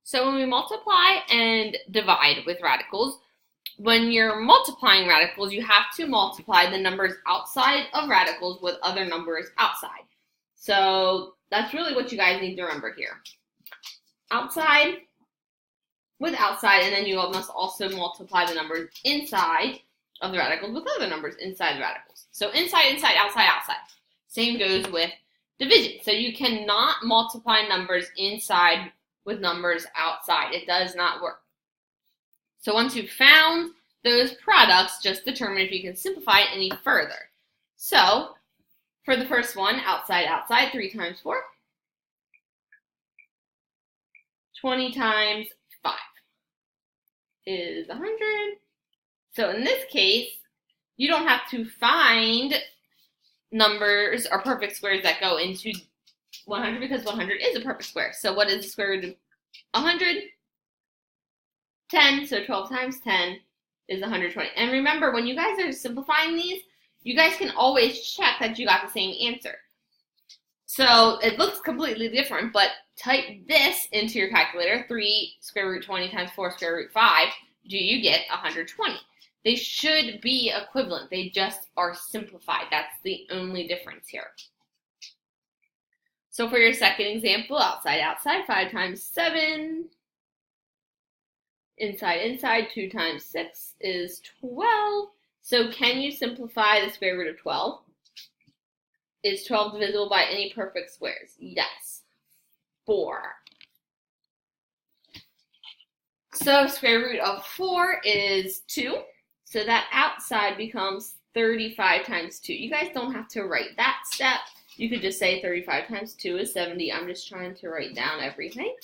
So when we multiply and divide with radicals, when you're multiplying radicals, you have to multiply the numbers outside of radicals with other numbers outside. So that's really what you guys need to remember here. Outside with outside, and then you must also multiply the numbers inside of the radicals with other numbers inside the radicals. So inside, inside, outside, outside. Same goes with division. So you cannot multiply numbers inside with numbers outside. It does not work. So once you've found those products, just determine if you can simplify it any further. So for the first one, outside, outside, 3 times 4. 20 times 5 is 100. So in this case, you don't have to find numbers or perfect squares that go into 100 because 100 is a perfect square. So what is the square root of 100? 10. So 12 times 10 is 120. And remember, when you guys are simplifying these, you guys can always check that you got the same answer. So it looks completely different, but type this into your calculator, 3 square root 20 times 4 square root 5, do you get 120? They should be equivalent. They just are simplified. That's the only difference here. So for your second example, outside, outside, 5 times 7. Inside, inside, 2 times 6 is 12. So can you simplify the square root of 12? Is 12 divisible by any perfect squares? Yes. 4. So square root of 4 is 2. So that outside becomes 35 times 2. You guys don't have to write that step. You could just say 35 times 2 is 70. I'm just trying to write down everything.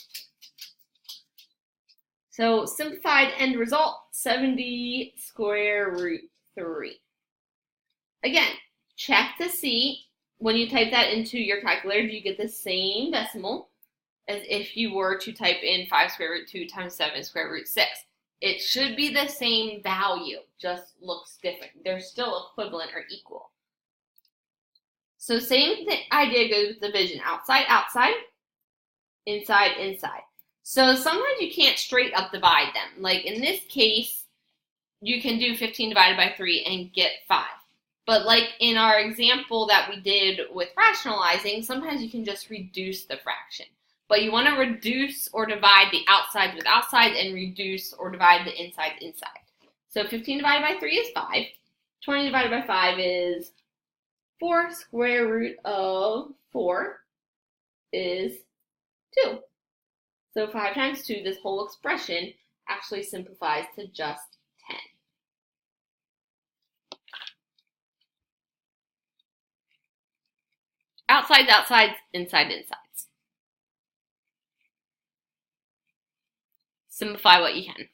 So simplified end result, 70 square root 3. Again, check to see when you type that into your calculator, do you get the same decimal as if you were to type in 5 square root 2 times 7 square root 6. It should be the same value, just looks different. They're still equivalent or equal. So same idea goes with division. Outside, outside, inside, inside. So sometimes you can't straight up divide them. Like in this case, you can do 15 divided by 3 and get 5. But like in our example that we did with rationalizing, sometimes you can just reduce the fraction. But you want to reduce or divide the outside with outside and reduce or divide the inside inside. So 15 divided by 3 is 5. 20 divided by 5 is 4. Square root of 4 is 2. So 5 times 2, this whole expression actually simplifies to just 10. Outsides, outsides, inside, insides. Simplify what you can.